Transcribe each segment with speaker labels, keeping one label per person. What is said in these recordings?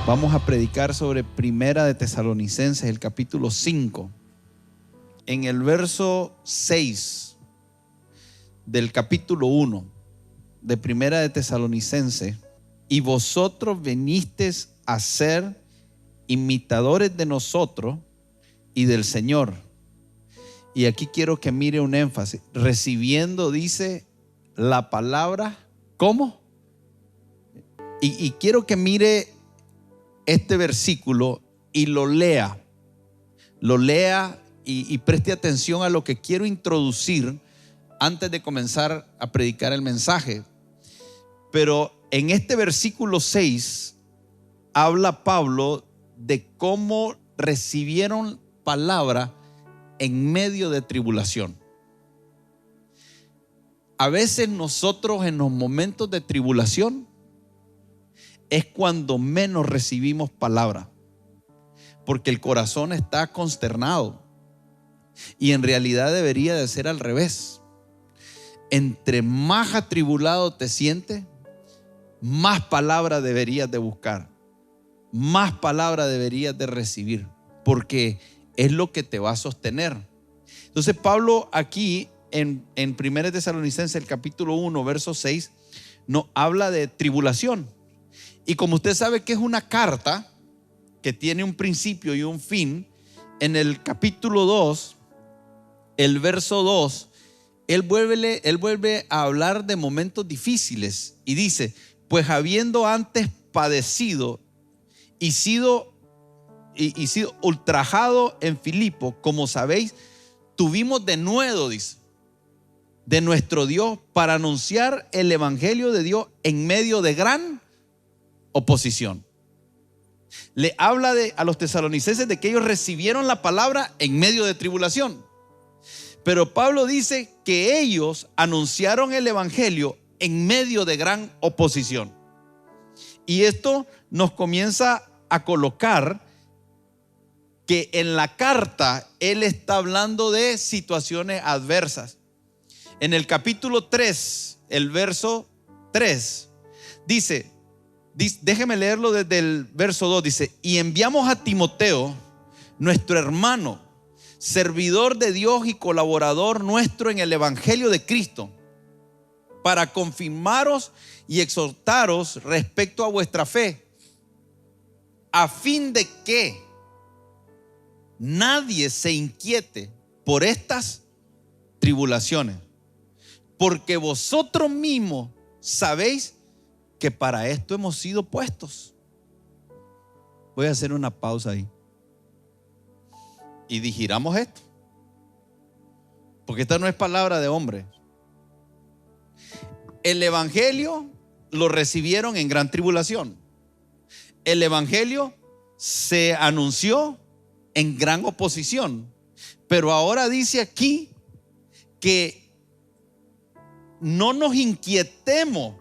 Speaker 1: Vamos a predicar sobre Primera de Tesalonicenses, el capítulo 5. En el verso 6 del capítulo 1 de Primera de Tesalonicenses: y vosotros vinisteis a ser imitadores de nosotros y del Señor. Y aquí quiero que mire un énfasis. Recibiendo, dice, la palabra, ¿cómo? Y quiero que mire este versículo y lo lea y preste atención a lo que quiero introducir antes de comenzar a predicar el mensaje. Pero en este versículo 6 habla Pablo de cómo recibieron palabra en medio de tribulación. A veces nosotros en los momentos de tribulación es cuando menos recibimos palabra, porque el corazón está consternado, y en realidad debería de ser al revés. Entre más atribulado te sientes, más palabra deberías de buscar, más palabra deberías de recibir, porque es lo que te va a sostener. Entonces Pablo aquí en 1 Tesalonicenses, el capítulo 1, verso 6, nos habla de tribulación. Y como usted sabe que es una carta que tiene un principio y un fin, en el capítulo 2, el verso 2, él vuelve a hablar de momentos difíciles y dice: pues habiendo antes padecido y sido ultrajado en Filipo, como sabéis, tuvimos denuedo, dice, de nuestro Dios para anunciar el evangelio de Dios en medio de gran oposición. Le habla a los tesalonicenses de que ellos recibieron la palabra en medio de tribulación. Pero Pablo dice que ellos anunciaron el evangelio en medio de gran oposición. Y esto nos comienza a colocar que en la carta él está hablando de situaciones adversas. En el capítulo 3, el verso 3, dice, déjeme leerlo desde el verso 2, dice: y enviamos a Timoteo, nuestro hermano, servidor de Dios y colaborador nuestro en el evangelio de Cristo, para confirmaros y exhortaros respecto a vuestra fe, a fin de que nadie se inquiete por estas tribulaciones, porque vosotros mismos sabéis que para esto hemos sido puestos. Voy a hacer una pausa ahí y digiramos esto, porque esta no es palabra de hombre. El evangelio lo recibieron en gran tribulación. El evangelio se anunció en gran oposición. Pero ahora dice aquí que no nos inquietemos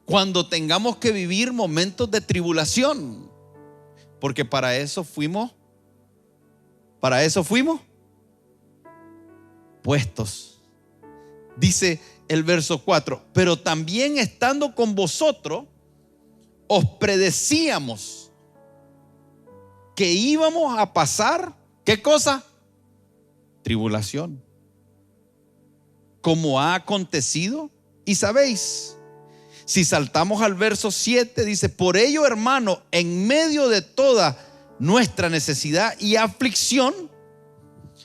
Speaker 1: cuando tengamos que vivir momentos de tribulación, porque para eso fuimos puestos. Dice el verso 4: pero también estando con vosotros os predecíamos que íbamos a pasar, ¿qué cosa? Tribulación, como ha acontecido, y sabéis. Si saltamos al verso 7, dice: por ello, hermano, en medio de toda nuestra necesidad y aflicción,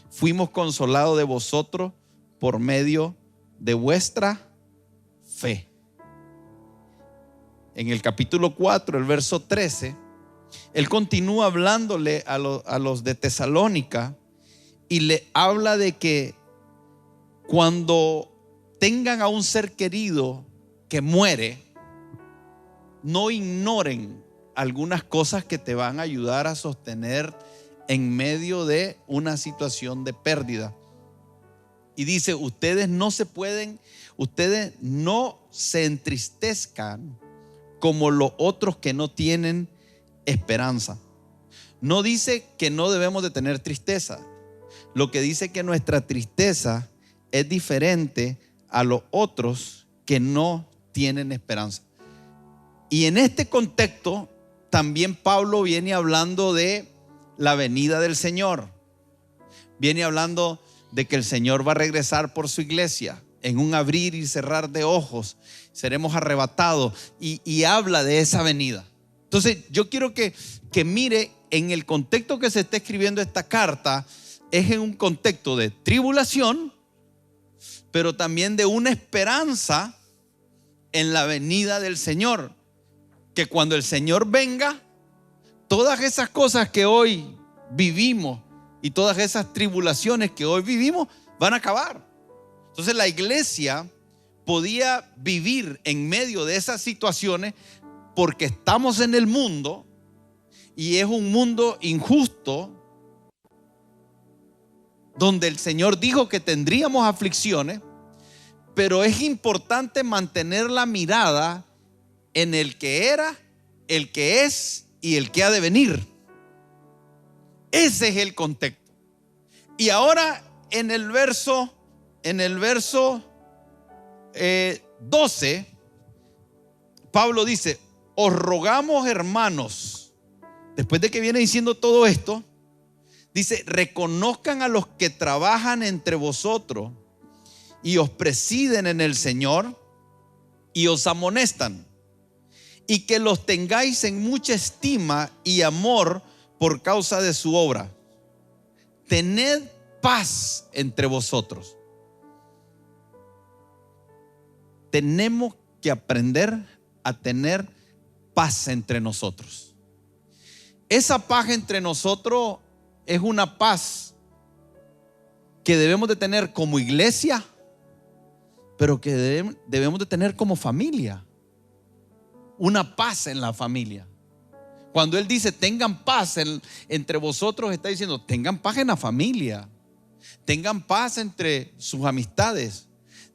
Speaker 1: fuimos consolados de vosotros por medio de vuestra fe. En el capítulo 4, el verso 13, él continúa hablándole a los de Tesalónica y le habla de que cuando tengan a un ser querido que muere, no ignoren algunas cosas que te van a ayudar a sostener en medio de una situación de pérdida. Y dice: ustedes no se entristezcan como los otros que no tienen esperanza. No dice que no debemos de tener tristeza. Lo que dice que nuestra tristeza es diferente a los otros que no tienen esperanza. Y en este contexto también Pablo viene hablando de la venida del Señor. Viene hablando de que el Señor va a regresar por su iglesia en un abrir y cerrar de ojos. Seremos arrebatados y habla de esa venida. Entonces yo quiero que mire en el contexto que se está escribiendo esta carta. Es en un contexto de tribulación, pero también de una esperanza en la venida del Señor. Que cuando el Señor venga, todas esas cosas que hoy vivimos y todas esas tribulaciones que hoy vivimos van a acabar. Entonces la iglesia podía vivir en medio de esas situaciones porque estamos en el mundo y es un mundo injusto donde el Señor dijo que tendríamos aflicciones, pero es importante mantener la mirada en el que era, el que es y el que ha de venir. Ese es el contexto. Y ahora en el verso 12, Pablo dice: os rogamos, hermanos, después de que viene diciendo todo esto, dice: reconozcan a los que trabajan entre vosotros y os presiden en el Señor y os amonestan, y que los tengáis en mucha estima y amor por causa de su obra. Tened paz entre vosotros. Tenemos que aprender a tener paz entre nosotros. Esa paz entre nosotros es una paz que debemos de tener como iglesia, pero que debemos de tener como familia. Una paz en la familia. Cuando él dice tengan paz entre vosotros, está diciendo tengan paz en la familia, tengan paz entre sus amistades,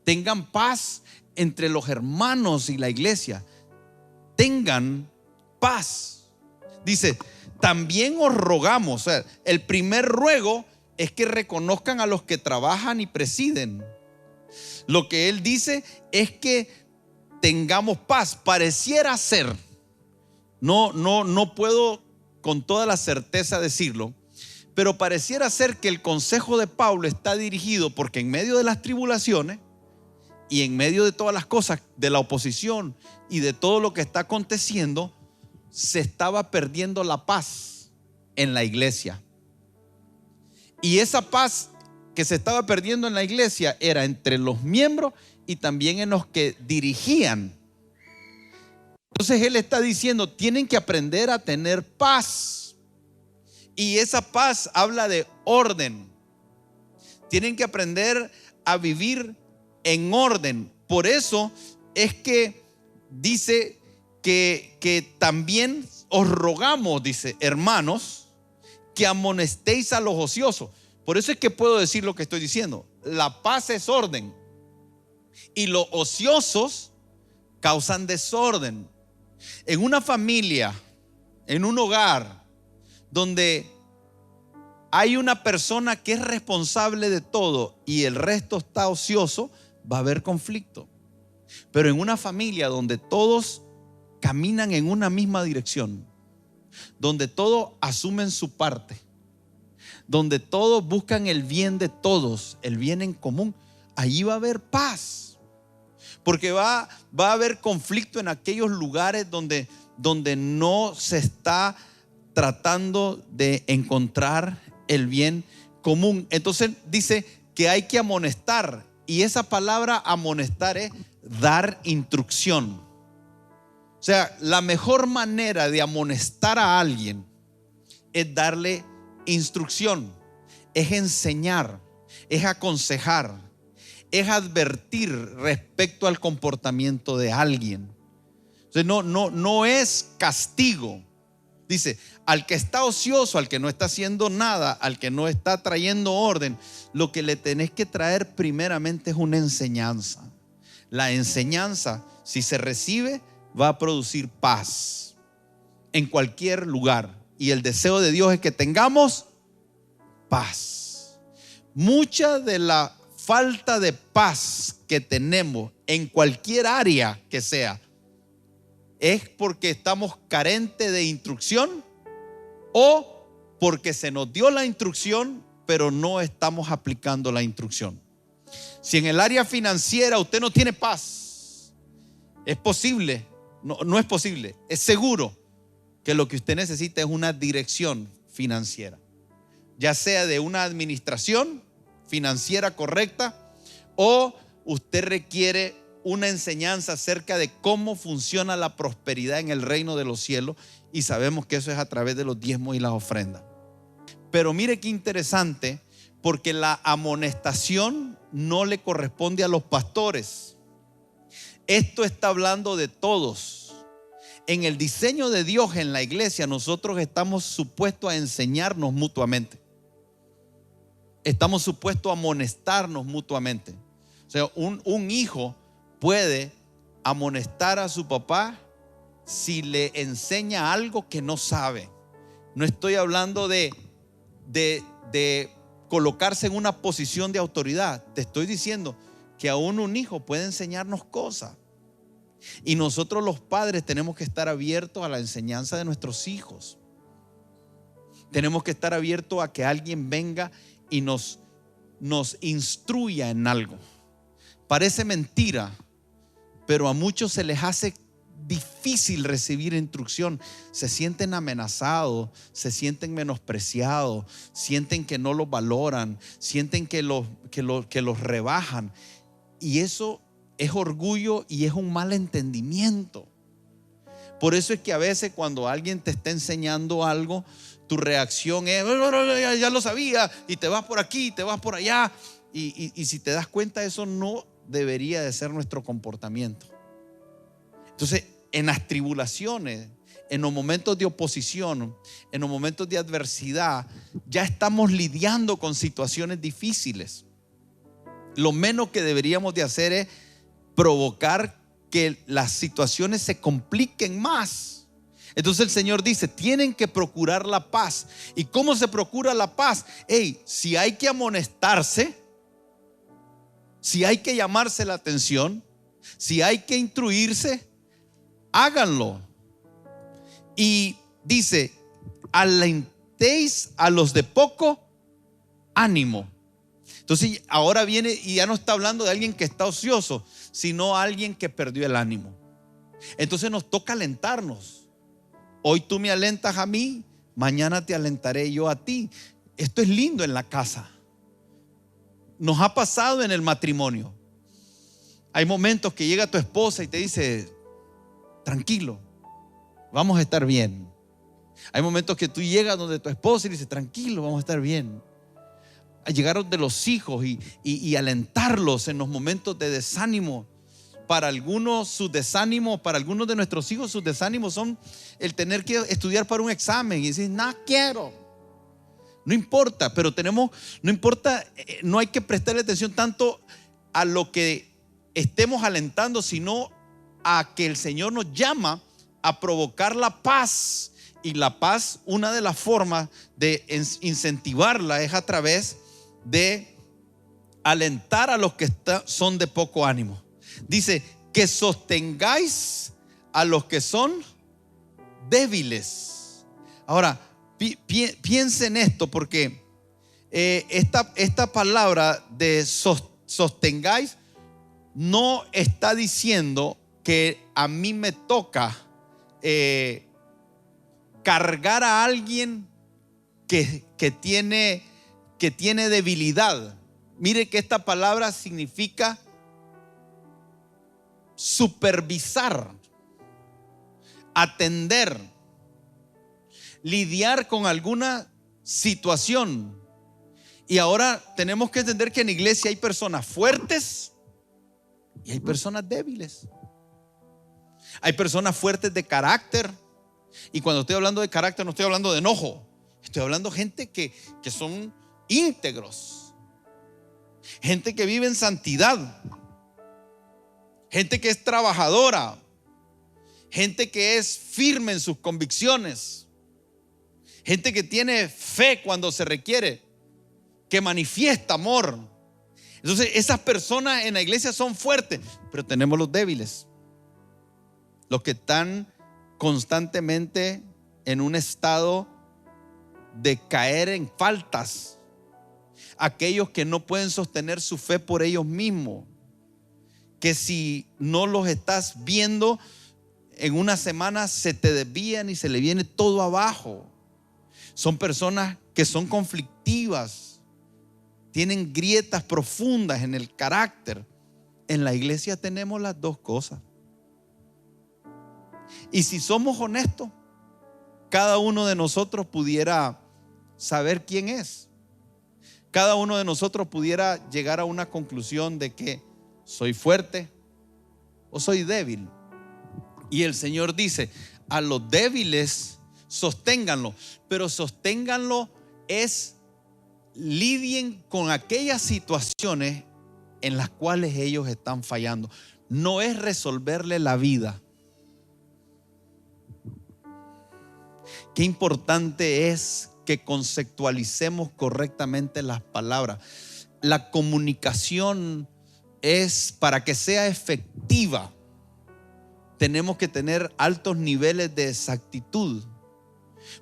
Speaker 1: tengan paz entre los hermanos y la iglesia. Tengan paz. Dice: también os rogamos. O sea, el primer ruego es que reconozcan a los que trabajan y presiden. Lo que él dice es que tengamos paz. Pareciera ser, no puedo con toda la certeza decirlo, pero pareciera ser que el consejo de Pablo está dirigido porque en medio de las tribulaciones y en medio de todas las cosas, de la oposición y de todo lo que está aconteciendo, se estaba perdiendo la paz en la iglesia. Y esa paz que se estaba perdiendo en la iglesia era entre los miembros y también en los que dirigían. Entonces él está diciendo: tienen que aprender a tener paz. Y esa paz habla de orden. Tienen que aprender a vivir en orden. Por eso es que dice que también os rogamos, dice, hermanos, que amonestéis a los ociosos. Por eso es que puedo decir lo que estoy diciendo. La paz es orden y los ociosos causan desorden. En una familia, en un hogar donde hay una persona que es responsable de todo y el resto está ocioso, va a haber conflicto. Pero en una familia donde todos caminan en una misma dirección, donde todos asumen su parte, donde todos buscan el bien de todos, el bien en común, allí va a haber paz. Porque va a haber conflicto en aquellos lugares donde no se está tratando de encontrar el bien común. Entonces dice que hay que amonestar, y esa palabra amonestar es dar instrucción. O sea, la mejor manera de amonestar a alguien es darle instrucción, es enseñar, es aconsejar, es advertir respecto al comportamiento de alguien. O sea, no es castigo. Dice, al que está ocioso, al que no está haciendo nada, al que no está trayendo orden, lo que le tenés que traer primeramente es una enseñanza. La enseñanza, si se recibe, va a producir paz en cualquier lugar. Y el deseo de Dios es que tengamos paz. Mucha de la falta de paz que tenemos en cualquier área que sea ¿Es porque estamos carentes de instrucción o porque se nos dio la instrucción pero no estamos aplicando la instrucción? Si en el área financiera usted no tiene paz, es posible, no es posible, es seguro que lo que usted necesita es una dirección financiera, ya sea de una administración financiera correcta, o usted requiere una enseñanza acerca de cómo funciona la prosperidad en el reino de los cielos, y sabemos que eso es a través de los diezmos y las ofrendas. Pero mire qué interesante, porque la amonestación no le corresponde a los pastores. Esto está hablando de todos. En el diseño de Dios en la iglesia, nosotros estamos supuestos a enseñarnos mutuamente. Estamos supuestos a amonestarnos mutuamente. O sea, un hijo puede amonestar a su papá si le enseña algo que no sabe. No estoy hablando de colocarse en una posición de autoridad. Te estoy diciendo que aún un hijo puede enseñarnos cosas. Y nosotros los padres tenemos que estar abiertos a la enseñanza de nuestros hijos. Tenemos que estar abiertos a que alguien venga y nos instruya en algo. Parece mentira, pero a muchos se les hace difícil recibir instrucción. Se sienten amenazados, se sienten menospreciados, sienten que no los valoran, sienten que los rebajan. Y eso es orgullo y es un mal entendimiento. Por eso es que a veces cuando alguien te está enseñando algo, tu reacción es: ya lo sabía, y te vas por aquí, te vas por allá. Y si te das cuenta, eso no debería de ser nuestro comportamiento. Entonces, en las tribulaciones, en los momentos de oposición, en los momentos de adversidad, ya estamos lidiando con situaciones difíciles. Lo menos que deberíamos de hacer es provocar que las situaciones se compliquen más. Entonces el Señor dice: tienen que procurar la paz. ¿Y cómo se procura la paz? Si hay que amonestarse, si hay que llamarse la atención, si hay que instruirse, háganlo. Y dice: alentéis a los de poco ánimo. Entonces ahora viene y ya no está hablando de alguien que está ocioso, sino alguien que perdió el ánimo. Entonces nos toca alentarnos. Hoy tú me alentas a mí, mañana te alentaré yo a ti. Esto es lindo en la casa. Nos ha pasado en el matrimonio. Hay momentos que llega tu esposa y te dice: tranquilo, vamos a estar bien. Hay momentos que tú llegas donde tu esposa y dices: tranquilo, vamos a estar bien. Llegaron de los hijos y alentarlos en los momentos de desánimo. Para algunos sus desánimos, para algunos de nuestros hijos, sus desánimos son el tener que estudiar para un examen y decir: no quiero. No importa, pero no importa, no hay que prestarle atención tanto a lo que estemos alentando, sino a que el Señor nos llama a provocar la paz. Y la paz, una de las formas de incentivarla es a través de alentar a los que son de poco ánimo. Dice: que sostengáis a los que son débiles. Ahora, piensen esto, porque esta palabra de sostengáis no está diciendo que a mí me toca cargar a alguien que tiene debilidad. Mire que esta palabra significa supervisar, atender, lidiar con alguna situación. Y ahora tenemos que entender que en la iglesia hay personas fuertes y hay personas débiles. Hay personas fuertes de carácter. Y cuando estoy hablando de carácter, no estoy hablando de enojo. Estoy hablando de gente que son íntegros, gente que vive en santidad, gente que es trabajadora, gente que es firme en sus convicciones, gente que tiene fe cuando se requiere, que manifiesta amor. Entonces esas personas en la iglesia son fuertes, pero tenemos los débiles, los que están constantemente en un estado de caer en faltas. Aquellos que no pueden sostener su fe por ellos mismos, que si no los estás viendo en una semana se te desvían y se le viene todo abajo. Son personas que son conflictivas, tienen grietas profundas en el carácter. En la iglesia tenemos las dos cosas. Y si somos honestos, cada uno de nosotros pudiera saber quién es. Cada uno de nosotros pudiera llegar a una conclusión de que soy fuerte o soy débil. Y el Señor dice: a los débiles sosténganlo, pero sosténganlo es lidien con aquellas situaciones en las cuales ellos están fallando. No es resolverle la vida. Qué importante es que conceptualicemos correctamente las palabras. La comunicación es, para que sea efectiva, tenemos que tener altos niveles de exactitud,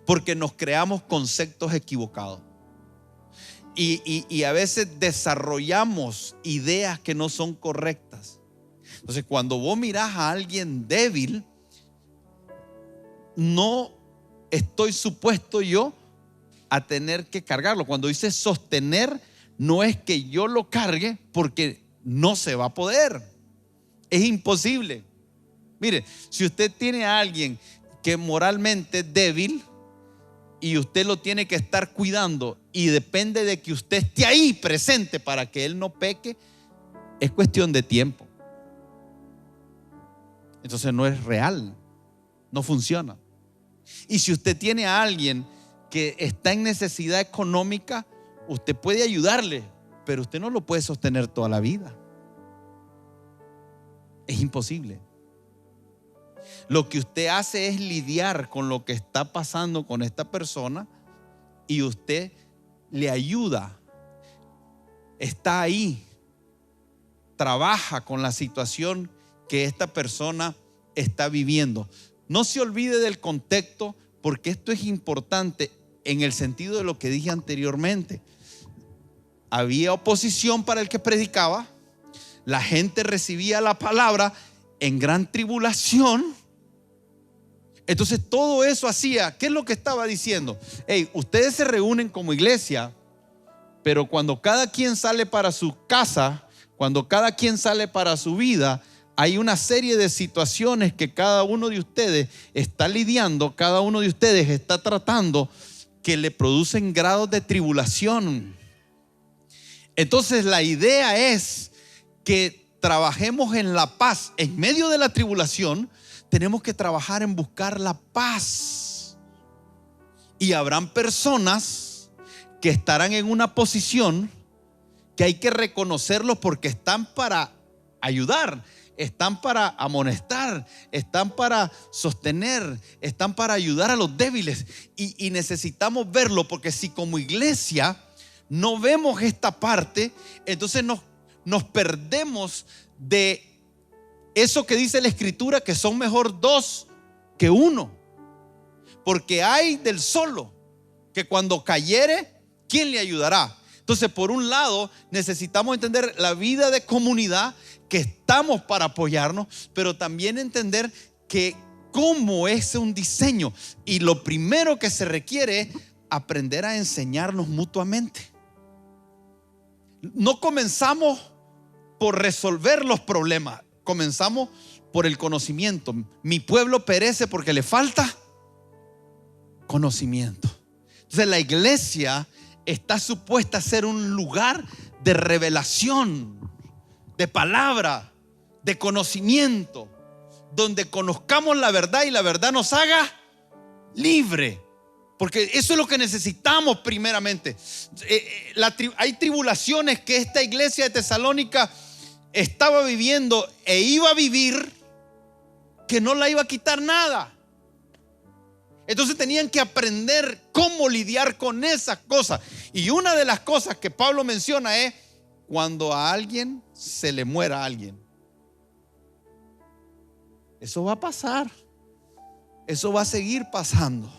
Speaker 1: porque nos creamos conceptos equivocados y a veces desarrollamos ideas que no son correctas. Entonces, cuando vos mirás a alguien débil, no estoy supuesto yo a tener que cargarlo. Cuando dice sostener, no es que yo lo cargue, porque no se va a poder. Es imposible. Mire, si usted tiene a alguien que moralmente es débil y usted lo tiene que estar cuidando y depende de que usted esté ahí presente para que él no peque, es cuestión de tiempo. Entonces no es real, no funciona. Y si usted tiene a alguien que está en necesidad económica, usted puede ayudarle, pero usted no lo puede sostener toda la vida. Es imposible. Lo que usted hace es lidiar con lo que está pasando con esta persona y usted le ayuda, está ahí, trabaja con la situación que esta persona está viviendo. No se olvide del contexto, porque esto es importante en el sentido de lo que dije anteriormente. Había oposición para el que predicaba, la gente recibía la palabra en gran tribulación. Entonces todo eso hacía, ¿qué es lo que estaba diciendo? Hey, ustedes se reúnen como iglesia, pero cuando cada quien sale para su casa, cuando cada quien sale para su vida, hay una serie de situaciones que cada uno de ustedes está lidiando, cada uno de ustedes está tratando, que le producen grados de tribulación. Entonces la idea es que trabajemos en la paz. En medio de la tribulación tenemos que trabajar en buscar la paz. Y habrán personas que estarán en una posición que hay que reconocerlos porque están para ayudar, están para amonestar, están para sostener, están para ayudar a los débiles. Y necesitamos verlo, porque si como iglesia no vemos esta parte, entonces nos perdemos de eso que dice la Escritura, que son mejor dos que uno. Porque hay del solo, que cuando cayere, ¿quién le ayudará? Entonces, por un lado, necesitamos entender la vida de comunidad, que estamos para apoyarnos, pero también entender que cómo es un diseño. Y lo primero que se requiere es aprender a enseñarnos mutuamente. No comenzamos por resolver los problemas, comenzamos por el conocimiento. Mi pueblo perece porque le falta conocimiento. Entonces la iglesia está supuesta a ser un lugar de revelación, de palabra, de conocimiento, donde conozcamos la verdad y la verdad nos haga libre. Porque eso es lo que necesitamos primeramente. Hay tribulaciones que esta iglesia de Tesalónica estaba viviendo e iba a vivir, que no la iba a quitar nada. Entonces tenían que aprender cómo lidiar con esas cosas. Y una de las cosas que Pablo menciona es cuando a alguien se le muera a alguien. Eso va a pasar. Eso va a seguir pasando.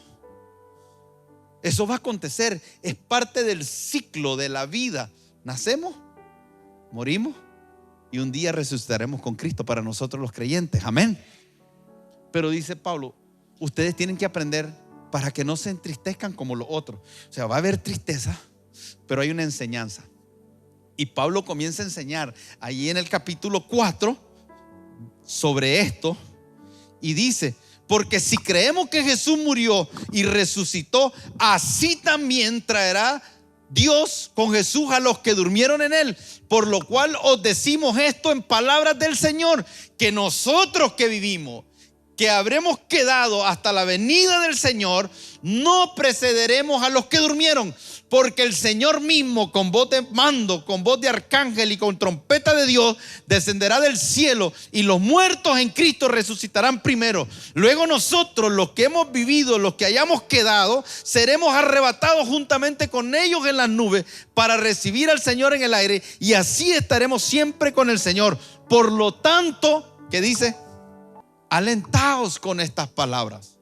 Speaker 1: Eso va a acontecer. Es parte del ciclo de la vida. Nacemos, morimos y un día resucitaremos con Cristo para nosotros los creyentes. Amén. Pero dice Pablo, ustedes tienen que aprender para que no se entristezcan como los otros. O sea, va a haber tristeza, pero hay una enseñanza. Y Pablo comienza a enseñar ahí en el capítulo 4 sobre esto y dice: porque si creemos que Jesús murió y resucitó, así también traerá Dios con Jesús a los que durmieron en él. Por lo cual os decimos esto en palabras del Señor, que nosotros que vivimos, que habremos quedado hasta la venida del Señor, no precederemos a los que durmieron. Porque el Señor mismo, con voz de mando, con voz de arcángel y con trompeta de Dios, descenderá del cielo, y los muertos en Cristo resucitarán primero. Luego nosotros, los que hemos vivido, los que hayamos quedado, seremos arrebatados juntamente con ellos en las nubes para recibir al Señor en el aire, y así estaremos siempre con el Señor. Por lo tanto, ¿qué dice? Alentaos con estas palabras.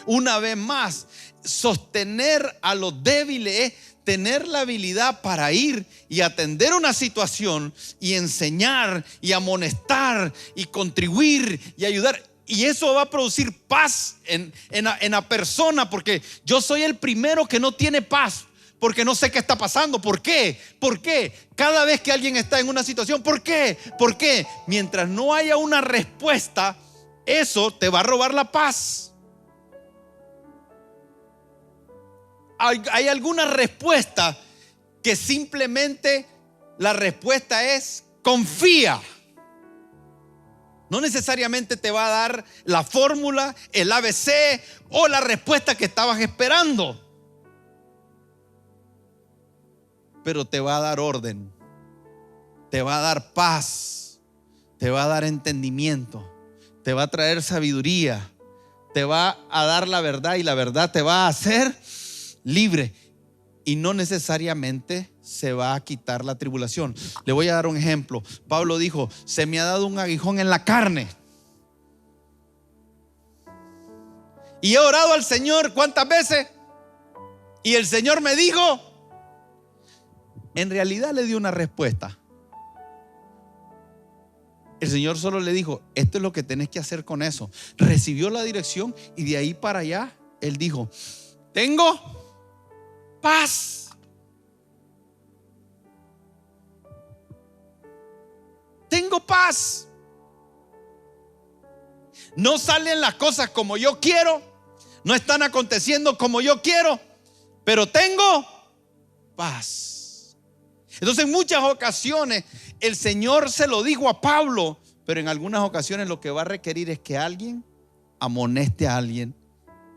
Speaker 1: Una vez más, sostener a los débiles es tener la habilidad para ir y atender una situación y enseñar y amonestar y contribuir y ayudar. Y eso va a producir paz en la persona, porque yo soy el primero que no tiene paz porque no sé qué está pasando. ¿Por qué? ¿Por qué? Cada vez que alguien está en una situación, ¿por qué? ¿Por qué? Mientras no haya una respuesta, eso te va a robar la paz. Hay alguna respuesta que simplemente la respuesta es confía. No necesariamente te va a dar la fórmula, el ABC o la respuesta que estabas esperando, pero te va a dar orden, te va a dar paz, te va a dar entendimiento, te va a traer sabiduría, te va a dar la verdad, y la verdad te va a hacer libre, y no necesariamente se va a quitar la tribulación. Le voy a dar un ejemplo. Pablo dijo: se me ha dado un aguijón en la carne. Y he orado al Señor, ¿cuántas veces? Y el Señor me dijo, en realidad le dio una respuesta. El Señor solo le dijo: esto es lo que tenés que hacer con eso. Recibió la dirección, y de ahí para allá él dijo: tengo paz. Tengo paz. No salen las cosas como yo quiero, no están aconteciendo como yo quiero, pero tengo paz. Entonces, en muchas ocasiones el Señor se lo dijo a Pablo, pero en algunas ocasiones lo que va a requerir es que alguien amoneste a alguien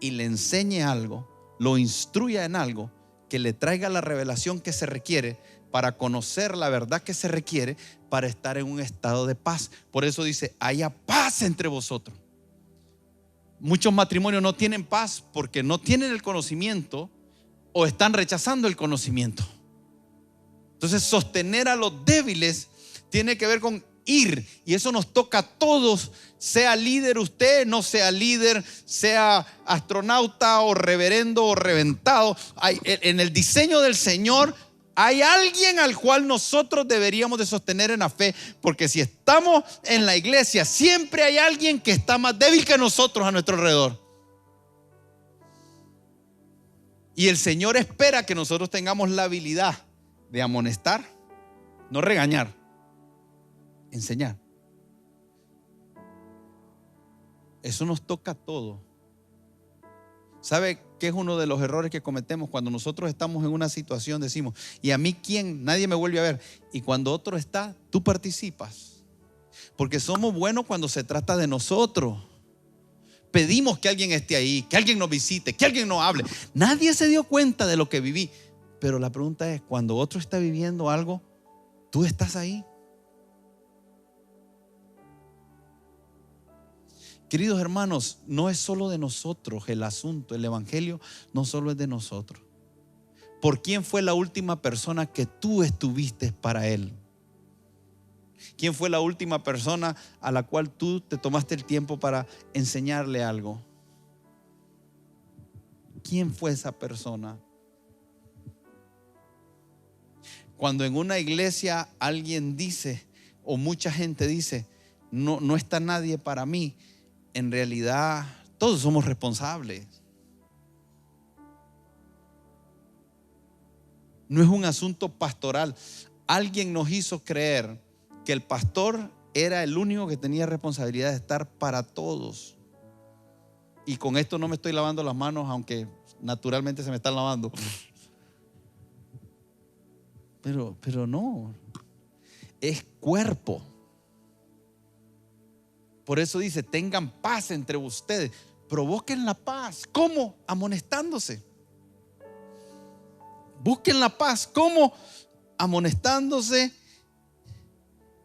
Speaker 1: y le enseñe algo, lo instruya en algo, que le traiga la revelación que se requiere para conocer la verdad que se requiere para estar en un estado de paz. Por eso dice: haya paz entre vosotros. Muchos matrimonios no tienen paz porque no tienen el conocimiento o están rechazando el conocimiento. Entonces, sostener a los débiles tiene que ver con ir, y eso nos toca a todos, sea líder usted, no sea líder, sea astronauta o reverendo o reventado. En el diseño del Señor hay alguien al cual nosotros deberíamos de sostener en la fe, porque si estamos en la iglesia, siempre hay alguien que está más débil que nosotros a nuestro alrededor. Y el Señor espera que nosotros tengamos la habilidad de amonestar, no regañar, enseñar. Eso nos toca a todos. ¿Sabe qué es uno de los errores que cometemos? Cuando nosotros estamos en una situación decimos: ¿y a mí quién? Nadie me vuelve a ver. Y cuando otro está, tú participas. Porque somos buenos cuando se trata de nosotros. Pedimos que alguien esté ahí, que alguien nos visite, que alguien nos hable. Nadie se dio cuenta de lo que viví. Pero la pregunta es: cuando otro está viviendo algo, ¿tú estás ahí? Queridos hermanos, no es solo de nosotros el asunto. El evangelio no solo es de nosotros. ¿Por quién fue la última persona que tú estuviste para él? ¿Quién fue la última persona a la cual tú te tomaste el tiempo para enseñarle algo? ¿Quién fue esa persona? Cuando en una iglesia alguien dice, o mucha gente dice, no está nadie para mí, en realidad todos somos responsables. No es un asunto pastoral. Alguien nos hizo creer que el pastor era el único que tenía responsabilidad de estar para todos. Y con esto no me estoy lavando las manos, aunque naturalmente se me están lavando. Pero no, es cuerpo. Por eso dice, tengan paz entre ustedes, provoquen la paz. ¿Cómo? Amonestándose. Busquen la paz. ¿Cómo? Amonestándose,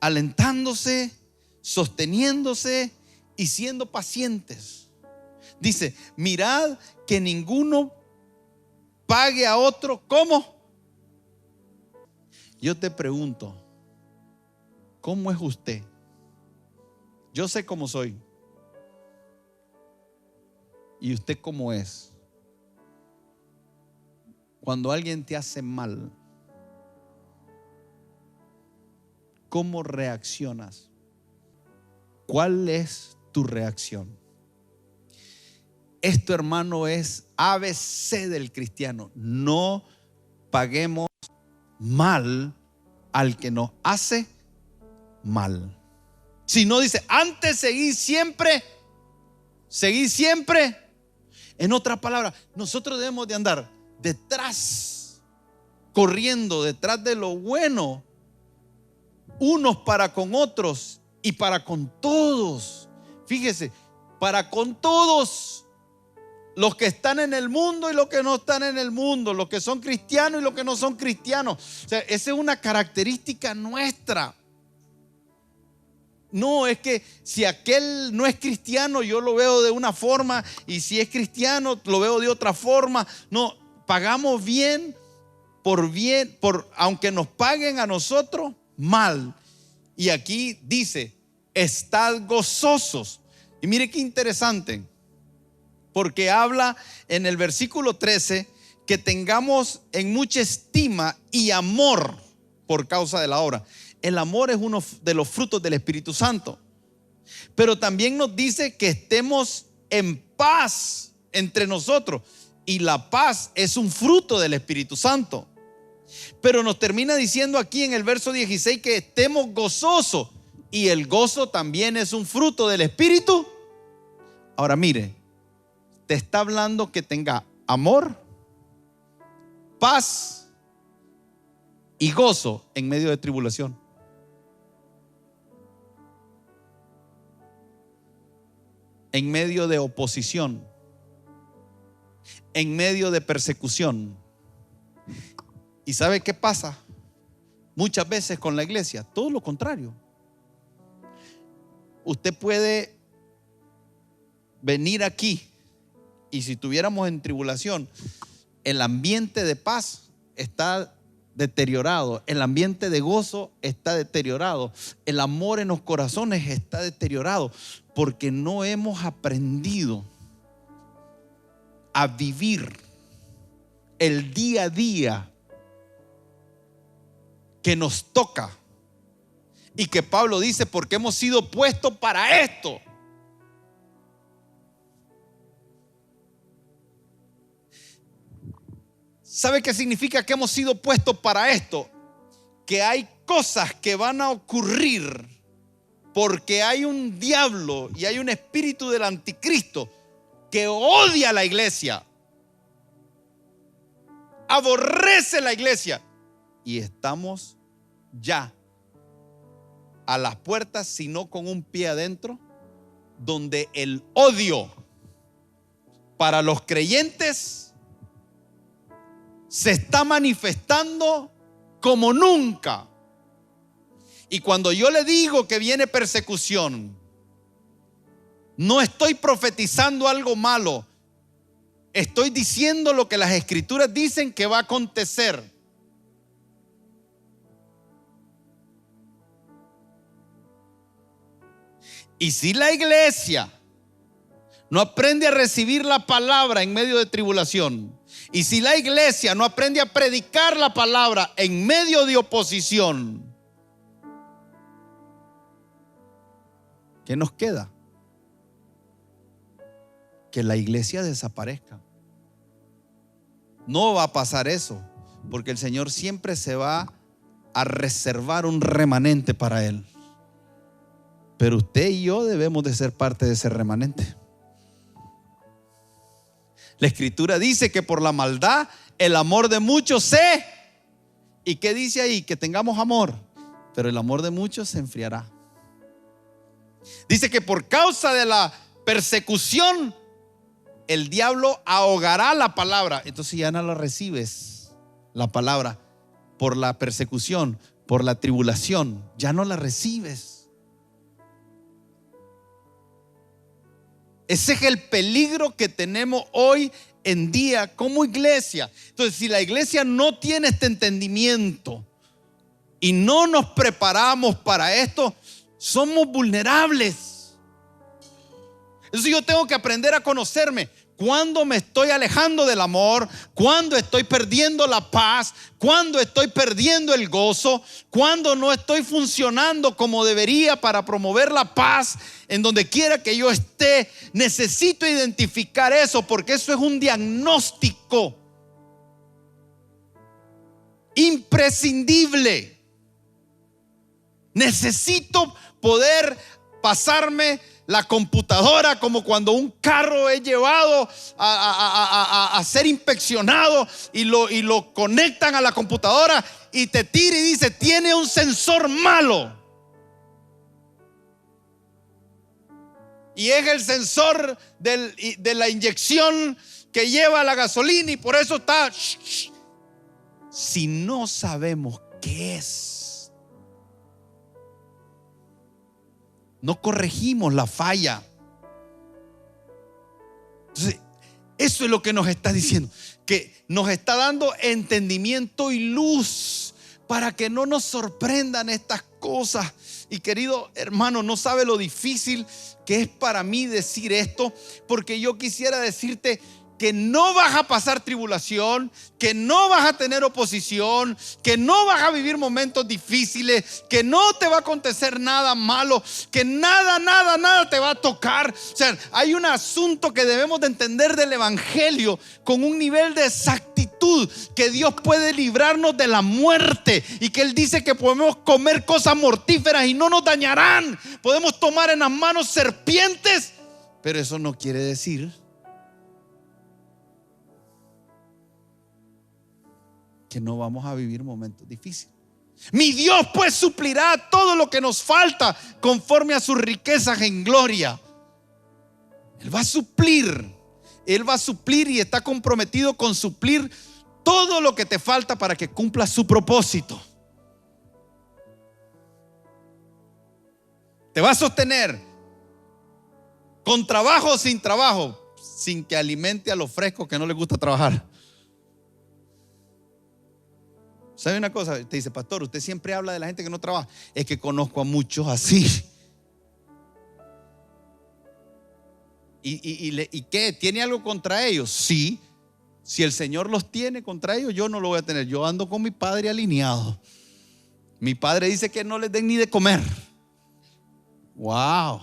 Speaker 1: alentándose, sosteniéndose y siendo pacientes. Dice, mirad que ninguno pague a otro. ¿Cómo? Yo te pregunto, ¿cómo es usted? Yo sé cómo soy. ¿Y usted cómo es? Cuando alguien te hace mal, ¿cómo reaccionas? ¿Cuál es tu reacción? Esto, hermano, es ABC del cristiano. No paguemos mal al que nos hace mal. Si no, dice, antes seguid siempre. En otras palabras, nosotros debemos de andar detrás, corriendo detrás de lo bueno, unos para con otros y para con todos. Fíjese, para con todos, los que están en el mundo y los que no están en el mundo, los que son cristianos y los que no son cristianos. O sea, esa es una característica nuestra. No es que si aquel no es cristiano, yo lo veo de una forma, y si es cristiano, lo veo de otra forma. No, pagamos bien, aunque nos paguen a nosotros mal. Y aquí dice, estad gozosos. Y mire qué interesante, porque habla en el versículo 13 que tengamos en mucha estima y amor por causa de la obra. El amor es uno de los frutos del Espíritu Santo. Pero también nos dice que estemos en paz entre nosotros. Y la paz es un fruto del Espíritu Santo. Pero nos termina diciendo aquí en el verso 16 que estemos gozosos. Y el gozo también es un fruto del Espíritu. Ahora mire, te está hablando que tenga amor, paz y gozo en medio de tribulación. En medio de oposición, en medio de persecución. ¿Y sabe qué pasa? Muchas veces con la iglesia, todo lo contrario. Usted puede venir aquí y si estuviéramos en tribulación, el ambiente de paz está deteriorado, el ambiente de gozo está deteriorado, el amor en los corazones está deteriorado, porque no hemos aprendido a vivir el día a día que nos toca, y que Pablo dice, porque hemos sido puestos para esto. ¿Sabe qué significa que hemos sido puestos para esto? Que hay cosas que van a ocurrir porque hay un diablo y hay un espíritu del anticristo que odia a la iglesia, aborrece la iglesia, y estamos ya a las puertas, sino con un pie adentro, donde el odio para los creyentes se está manifestando como nunca. Y cuando yo le digo que viene persecución, no estoy profetizando algo malo, estoy diciendo lo que las escrituras dicen que va a acontecer. Y si la iglesia no aprende a recibir la palabra en medio de tribulación, y si la iglesia no aprende a predicar la palabra en medio de oposición, ¿qué nos queda? Que la iglesia desaparezca. No va a pasar eso, porque el Señor siempre se va a reservar un remanente para Él. Pero usted y yo debemos de ser parte de ese remanente. La Escritura dice que por la maldad el amor de muchos se... ¿Y qué dice ahí? Que tengamos amor, pero el amor de muchos se enfriará. Dice que por causa de la persecución el diablo ahogará la palabra. Entonces ya no la recibes, la palabra, por la persecución, por la tribulación, ya no la recibes. Ese es el peligro que tenemos hoy en día como iglesia. Entonces, si la iglesia no tiene este entendimiento y no nos preparamos para esto, somos vulnerables. Entonces yo tengo que aprender a conocerme. Cuando me estoy alejando del amor, cuando estoy perdiendo la paz, cuando estoy perdiendo el gozo, cuando no estoy funcionando como debería para promover la paz en donde quiera que yo esté. Necesito identificar eso, porque eso es un diagnóstico imprescindible. Necesito poder pasarme la computadora como cuando un carro es llevado a ser inspeccionado y lo conectan a la computadora y te tira y dice: tiene un sensor malo. Y es el sensor de la inyección que lleva la gasolina, y por eso está. Si no sabemos qué es, no corregimos la falla. Entonces, eso es lo que nos está diciendo, que nos está dando entendimiento y luz para que no nos sorprendan estas cosas. Y querido hermano, no sabe lo difícil que es para mí decir esto, porque yo quisiera decirte que no vas a pasar tribulación, que no vas a tener oposición, que no vas a vivir momentos difíciles, que no te va a acontecer nada malo, que nada te va a tocar. O sea, hay un asunto que debemos de entender del evangelio con un nivel de exactitud, que Dios puede librarnos de la muerte, y que Él dice que podemos comer cosas mortíferas y no nos dañarán. Podemos tomar en las manos serpientes, pero eso no quiere decir que no vamos a vivir momentos difíciles. Mi Dios pues suplirá todo lo que nos falta conforme a sus riquezas en gloria. Él va a suplir. Él va a suplir y está comprometido con suplir todo lo que te falta para que cumpla su propósito. Te va a sostener con trabajo o sin trabajo, sin que alimente a los frescos que no les gusta trabajar. ¿Sabe una cosa? Te dice: pastor, usted siempre habla de la gente que no trabaja. Es que conozco a muchos así. ¿Y qué? ¿Tiene algo contra ellos? Sí. Si el Señor los tiene contra ellos, yo no lo voy a tener. Yo ando con mi padre alineado. Mi padre dice que no les den ni de comer. Wow.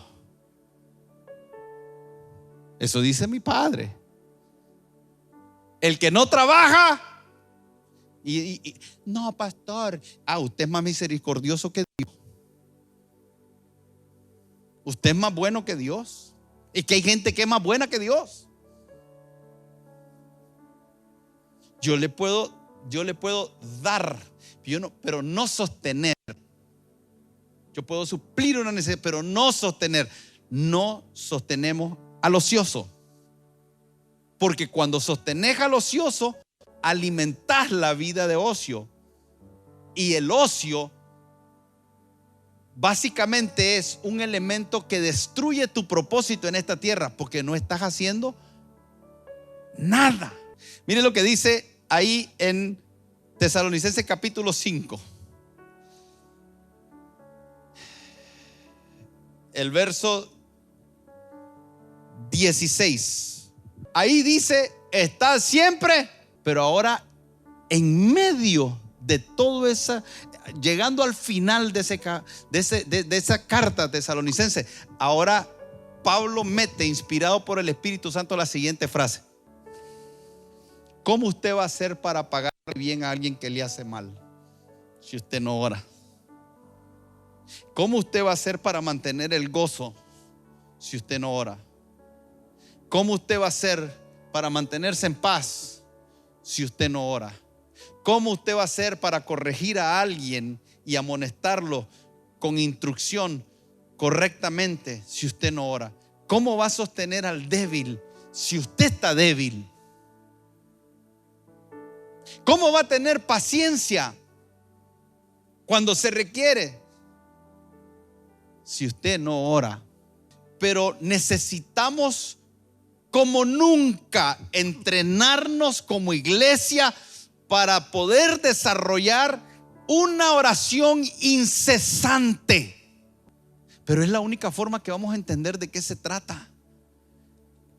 Speaker 1: Eso dice mi padre. El que no trabaja. No, pastor, usted es más misericordioso que Dios. Usted es más bueno que Dios. Y que hay gente que es más buena que Dios. Yo le puedo dar, pero no sostener. Yo puedo suplir una necesidad, pero no sostener. No sostenemos al ocioso, porque cuando sostenés al ocioso, alimentás la vida de ocio. Y el ocio básicamente es un elemento que destruye tu propósito en esta tierra, porque no estás haciendo nada. Mire lo que dice ahí en Tesalonicenses capítulo 5, el verso 16. Ahí dice, estad siempre, pero ahora en medio de todo esa, llegando al final de esa carta tesalonicense, ahora Pablo mete, inspirado por el Espíritu Santo, la siguiente frase: ¿cómo usted va a hacer para pagarle bien a alguien que le hace mal si usted no ora? ¿Cómo usted va a hacer para mantener el gozo si usted no ora? ¿Cómo usted va a hacer para mantenerse en paz si usted no ora? ¿Cómo usted va a hacer para corregir a alguien y amonestarlo con instrucción correctamente si usted no ora? ¿Cómo va a sostener al débil si usted está débil? ¿Cómo va a tener paciencia cuando se requiere si usted no ora? Pero necesitamos como nunca entrenarnos como iglesia para poder desarrollar una oración incesante. Pero es la única forma que vamos a entender de qué se trata.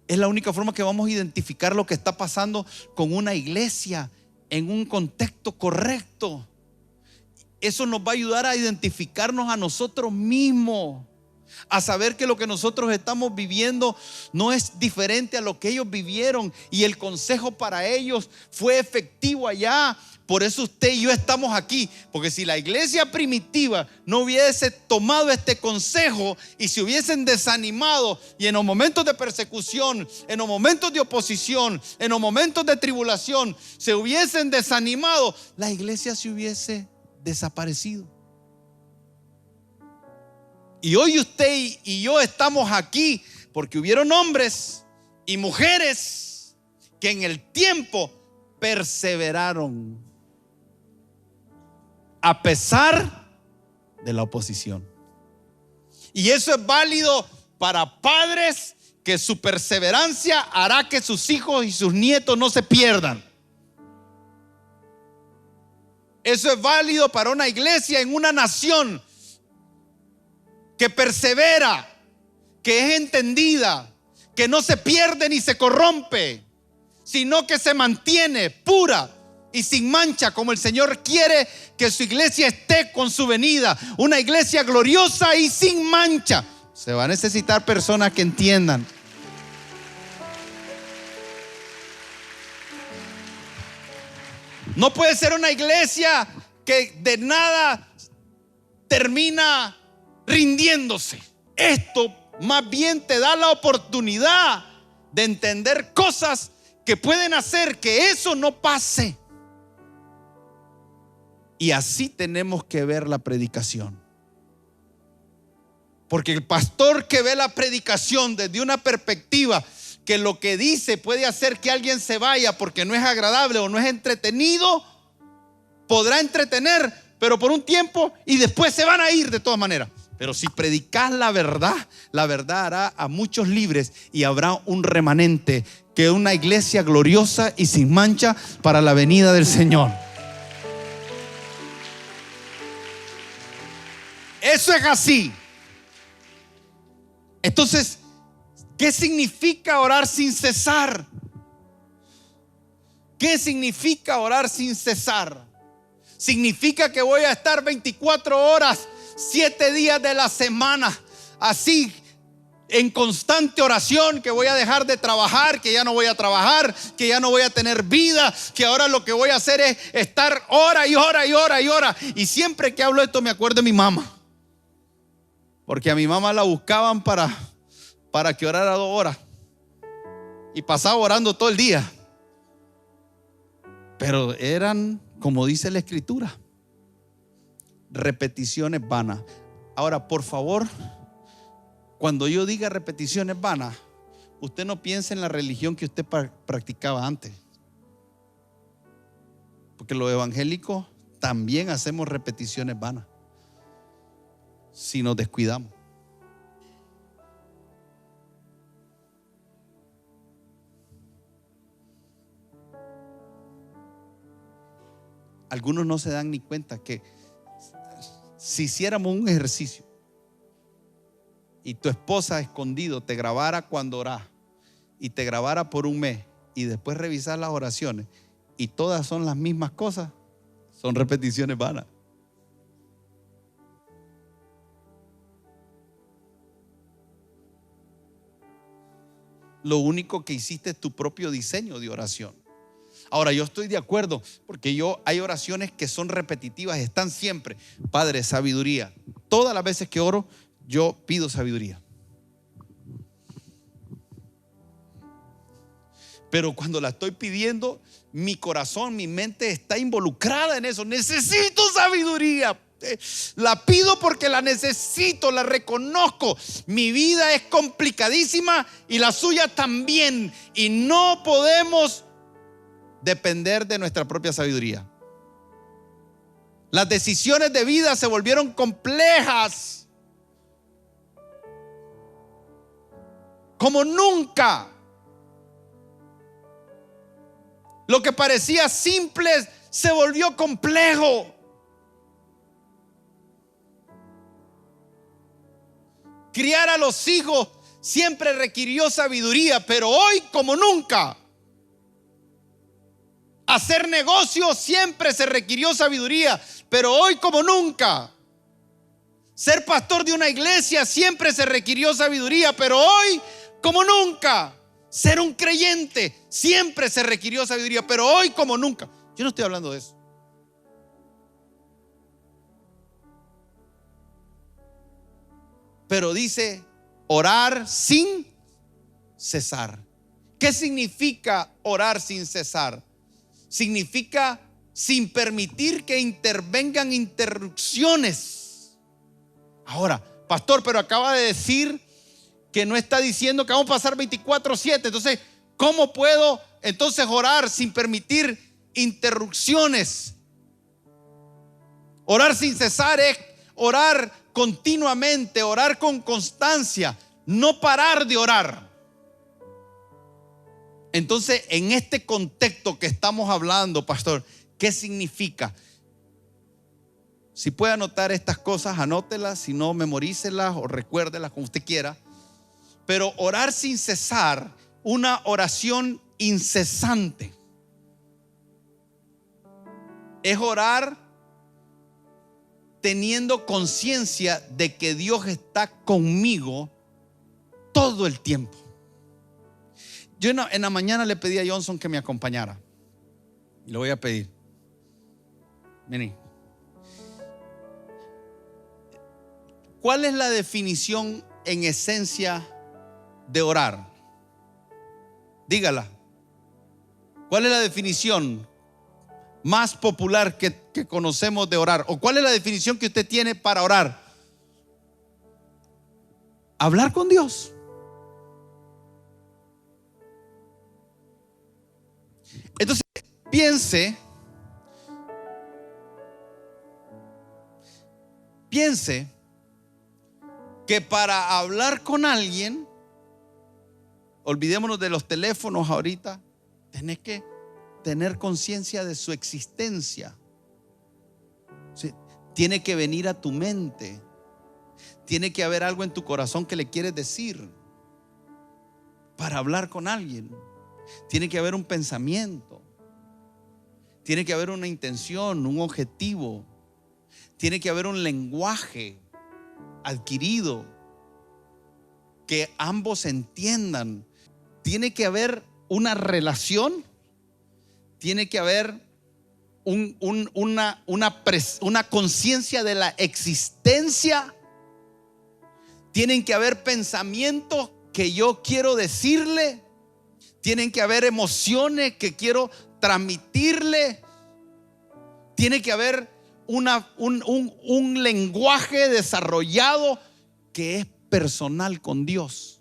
Speaker 1: Es la única forma que vamos a identificar lo que está pasando con una iglesia en un contexto correcto. Eso nos va a ayudar a identificarnos a nosotros mismos, a saber que lo que nosotros estamos viviendo no es diferente a lo que ellos vivieron, y el consejo para ellos fue efectivo allá. Por eso usted y yo estamos aquí, porque si la iglesia primitiva no hubiese tomado este consejo y se hubiesen desanimado, y en los momentos de persecución, en los momentos de oposición, en los momentos de tribulación se hubiesen desanimado, la iglesia se hubiese desaparecido. Y hoy usted y yo estamos aquí porque hubieron hombres y mujeres que en el tiempo perseveraron a pesar de la oposición. Y eso es válido para padres, que su perseverancia hará que sus hijos y sus nietos no se pierdan. Eso es válido para una iglesia en una nación que persevera, que es entendida, que no se pierde ni se corrompe, sino que se mantiene pura y sin mancha, como el Señor quiere que su iglesia esté con su venida. Una iglesia gloriosa y sin mancha. Se va a necesitar personas que entiendan. No puede ser una iglesia que de nada termina rindiéndose. Esto más bien te da la oportunidad de entender cosas que pueden hacer que eso no pase. Y así tenemos que ver la predicación. Porque el pastor que ve la predicación desde una perspectiva que lo que dice puede hacer que alguien se vaya porque no es agradable o no es entretenido, podrá entretener, pero por un tiempo, y después se van a ir de todas maneras. Pero si predicas la verdad hará a muchos libres, y habrá un remanente, que es una iglesia gloriosa y sin mancha para la venida del Señor. Eso es así. Entonces, ¿qué significa orar sin cesar? ¿Qué significa orar sin cesar? Significa que voy a estar 24 horas, 7 días de la semana, así en constante oración, que voy a dejar de trabajar, que ya no voy a trabajar, que ya no voy a tener vida, que ahora lo que voy a hacer es estar hora y hora y hora y hora. Y siempre que hablo de esto me acuerdo de mi mamá, porque a mi mamá la buscaban para que orara 2 horas y pasaba orando todo el día, pero eran, como dice la escritura, repeticiones vanas. Ahora, por favor, cuando yo diga repeticiones vanas, usted no piense en la religión que usted practicaba antes, porque los evangélicos también hacemos repeticiones vanas si nos descuidamos. Algunos no se dan ni cuenta que si hiciéramos un ejercicio y tu esposa escondido te grabara cuando orás y te grabara por un mes y después revisar las oraciones y todas son las mismas cosas, son repeticiones vanas. Lo único que hiciste es tu propio diseño de oración. Ahora, yo estoy de acuerdo, porque hay oraciones que son repetitivas, están siempre. Padre, sabiduría. Todas las veces que oro, yo pido sabiduría. Pero cuando la estoy pidiendo, mi corazón, mi mente está involucrada en eso. Necesito sabiduría. La pido porque la necesito, la reconozco. Mi vida es complicadísima y la suya también. Y no podemos depender de nuestra propia sabiduría. Las decisiones de vida se volvieron complejas como nunca. Lo que parecía simple se volvió complejo. Criar a los hijos siempre requirió sabiduría, pero hoy como nunca. Hacer negocios siempre se requirió sabiduría, pero hoy como nunca. Ser pastor de una iglesia siempre se requirió sabiduría, pero hoy como nunca. Ser un creyente siempre se requirió sabiduría, pero hoy como nunca. Yo no estoy hablando de eso. Pero dice orar sin cesar. ¿Qué significa orar sin cesar? Significa sin permitir que intervengan interrupciones. Ahora, pastor, pero acaba de decir que no está diciendo que vamos a pasar 24/7. Entonces, ¿cómo puedo entonces orar sin permitir interrupciones? Orar sin cesar es orar continuamente, orar con constancia, no parar de orar. Entonces, en este contexto que estamos hablando, pastor, ¿qué significa? Si puede anotar estas cosas, anótelas, si no, memorícelas o recuérdelas como usted quiera. Pero orar sin cesar, una oración incesante, es orar teniendo conciencia de que Dios está conmigo todo el tiempo. Yo en la mañana le pedí a Johnson que me acompañara. Y le voy a pedir. Vení. ¿Cuál es la definición en esencia de orar? Dígala. ¿Cuál es la definición más popular que conocemos de orar? ¿O cuál es la definición que usted tiene para orar? Hablar con Dios. Entonces, piense que para hablar con alguien, olvidémonos de los teléfonos ahorita, tenés que tener conciencia de su existencia. ¿Sí? Tiene que venir a tu mente. Tiene que haber algo en tu corazón que le quieres decir para hablar con alguien. Tiene que haber un pensamiento. Tiene que haber una intención, un objetivo. Tiene que haber un lenguaje adquirido que ambos entiendan. Tiene que haber una relación. Tiene que haber una conciencia de la existencia. Tienen que haber pensamientos que yo quiero decirle. Tienen que haber emociones que quiero transmitirle. Tiene que haber un lenguaje desarrollado que es personal con Dios.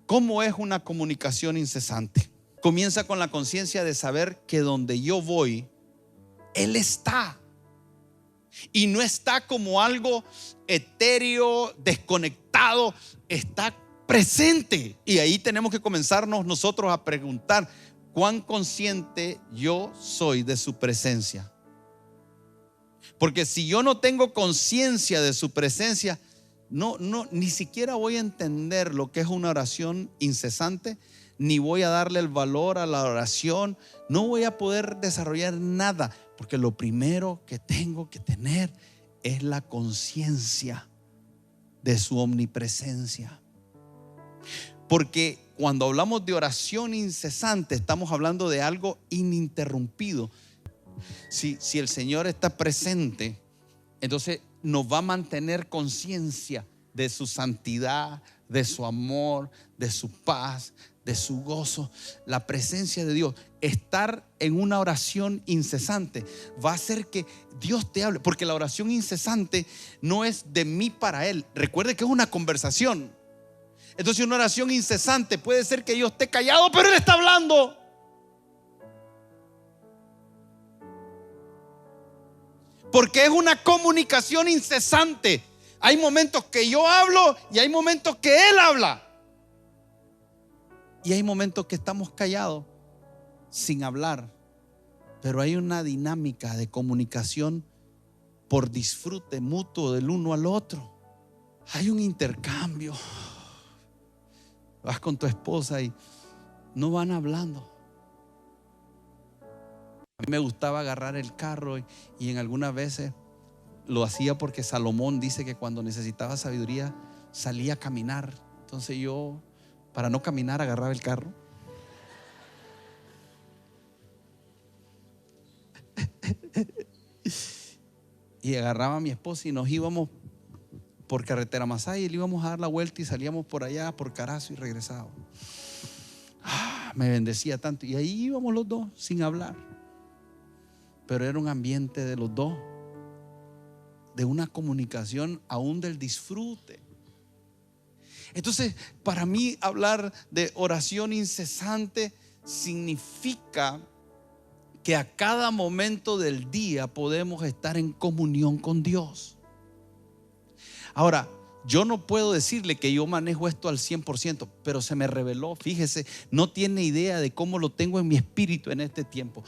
Speaker 1: ¿Cómo es una comunicación incesante? Comienza con la conciencia de saber que donde yo voy, Él está. Y no está como algo etéreo, desconectado, está presente. Y ahí tenemos que comenzarnos nosotros a preguntar: ¿cuán consciente yo soy de su presencia? Porque si yo no tengo conciencia de su presencia, ni siquiera voy a entender lo que es una oración incesante, ni voy a darle el valor a la oración, no voy a poder desarrollar nada, porque lo primero que tengo que tener es la conciencia de su omnipresencia. Porque cuando hablamos de oración incesante, estamos hablando de algo ininterrumpido. Si el Señor está presente, entonces nos va a mantener conciencia de su santidad, de su amor, de su paz, de su gozo. La presencia de Dios, estar en una oración incesante va a hacer que Dios te hable, porque la oración incesante no es de mí para Él. Recuerde que es una conversación. Entonces una oración incesante puede ser que yo esté callado, pero Él está hablando. Porque es una comunicación incesante. Hay momentos que yo hablo y hay momentos que Él habla. Y hay momentos que estamos callados sin hablar. Pero hay una dinámica de comunicación por disfrute mutuo del uno al otro. Hay un intercambio. Vas con tu esposa y no van hablando. A mí me gustaba agarrar el carro y en algunas veces lo hacía porque Salomón dice que cuando necesitaba sabiduría salía a caminar. Entonces yo, para no caminar, agarraba el carro. Y agarraba a mi esposa y nos íbamos por carretera Masaya y le íbamos a dar la vuelta y salíamos por allá por Carazo y regresábamos. Me bendecía tanto. Y ahí íbamos los dos sin hablar. Pero era un ambiente de los dos, de una comunicación aún del disfrute. Entonces, para mí hablar de oración incesante significa que a cada momento del día podemos estar en comunión con Dios. Ahora, yo no puedo decirle que yo manejo esto al 100%, pero se me reveló, fíjese, no tiene idea de cómo lo tengo en mi espíritu en este tiempo.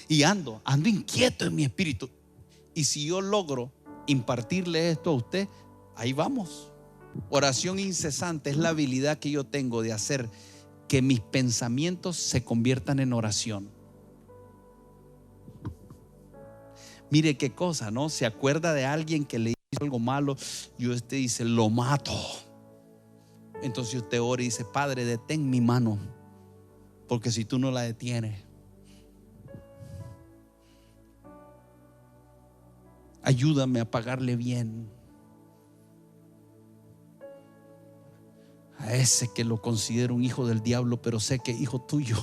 Speaker 1: Y ando inquieto en mi espíritu. Y si yo logro impartirle esto a usted, ahí vamos. Oración incesante es la habilidad que yo tengo de hacer que mis pensamientos se conviertan en oración. Mire qué cosa, ¿no? Se acuerda de alguien que le hizo algo malo y usted dice, lo mato. Entonces usted ora y dice, Padre, detén mi mano, porque si tú no la detienes, ayúdame a pagarle bien a ese que lo considero un hijo del diablo, pero sé que es hijo tuyo.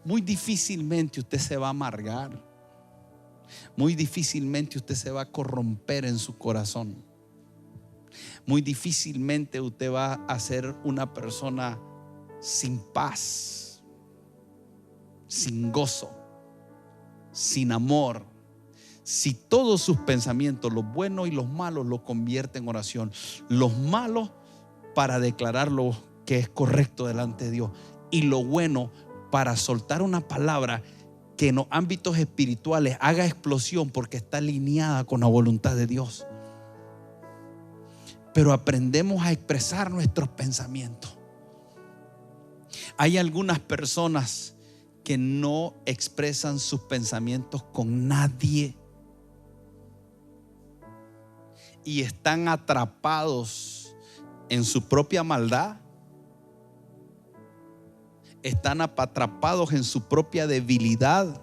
Speaker 1: Muy difícilmente usted se va a amargar. Muy difícilmente usted se va a corromper en su corazón. Muy difícilmente usted va a ser una persona sin paz, sin gozo, sin amor, si todos sus pensamientos, los buenos y los malos, los convierte en oración. Los malos para declarar lo que es correcto delante de Dios, y lo bueno para soltar una palabra que en los ámbitos espirituales haga explosión porque está alineada con la voluntad de Dios. Pero aprendemos a expresar nuestros pensamientos. Hay algunas personas que no expresan sus pensamientos con nadie y están atrapados en su propia maldad, están atrapados en su propia debilidad,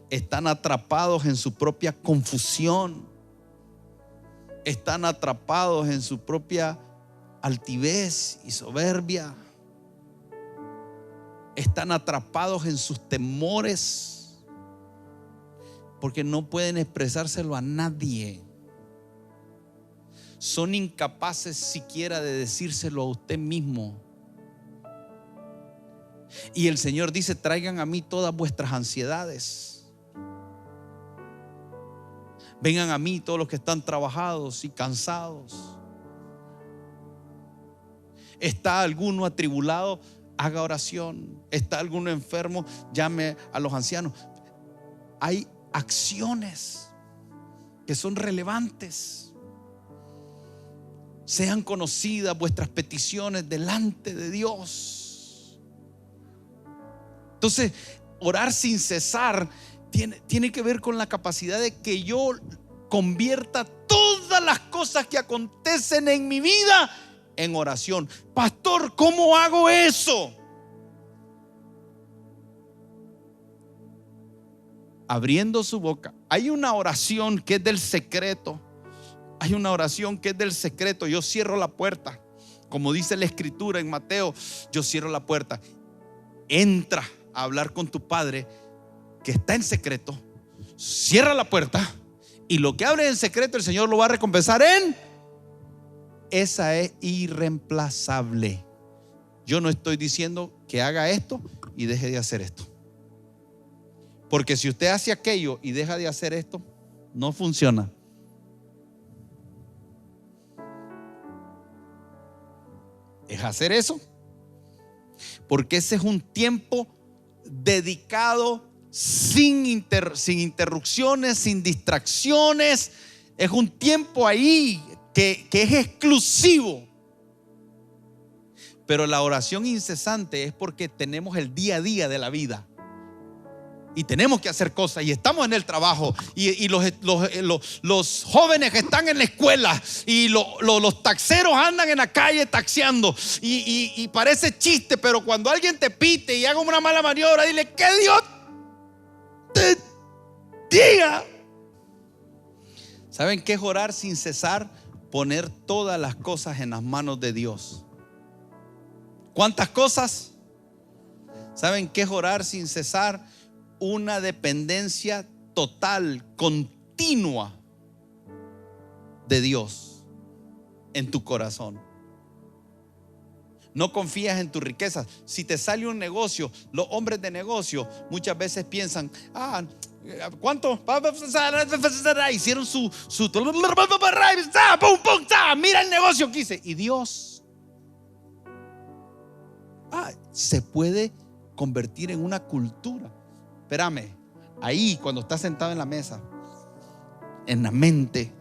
Speaker 1: están atrapados en su propia confusión, están atrapados en su propia altivez y soberbia, están atrapados en sus temores porque no pueden expresárselo a nadie. Son incapaces siquiera de decírselo a usted mismo. Y el Señor dice: traigan a mí todas vuestras ansiedades. Vengan a mí todos los que están trabajados y cansados. ¿Está alguno atribulado? Haga oración. ¿Está alguno enfermo? Llame a los ancianos. Hay acciones, que son relevantes. Sean conocidas vuestras peticiones delante de Dios. Entonces, orar sin cesar tiene que ver con la capacidad de que yo convierta todas las cosas que acontecen en mi vida en oración. Pastor, ¿cómo hago eso? Abriendo su boca. Hay una oración que es del secreto. Hay una oración que es del secreto. Yo cierro la puerta. Como dice la escritura en Mateo, yo cierro la puerta. Entra a hablar con tu padre que está en secreto. Cierra la puerta. Y lo que hables en secreto, el Señor lo va a recompensar en. Esa es irreemplazable. Yo no estoy diciendo que haga esto y deje de hacer esto. Porque si usted hace aquello y deja de hacer esto, no funciona. Es hacer eso. Porque ese es un tiempo dedicado sin interrupciones, sin distracciones. Es un tiempo ahí que es exclusivo. Pero la oración incesante es porque tenemos el día a día de la vida. Y tenemos que hacer cosas y estamos en el trabajo y los jóvenes están en la escuela y los taxeros andan en la calle taxiando y parece chiste, pero cuando alguien te pite y haga una mala maniobra, dile que Dios te diga. ¿Saben qué es orar sin cesar? Poner todas las cosas en las manos de Dios. ¿Cuántas cosas? ¿Saben qué es orar sin cesar? Una dependencia total, continua de Dios en tu corazón. No confías en tus riquezas. Si te sale un negocio, los hombres de negocio muchas veces piensan: ¿cuánto? Hicieron su mira el negocio que hice. Y Dios se puede convertir en una cultura. Espérame, ahí cuando estás sentado en la mesa, en la mente: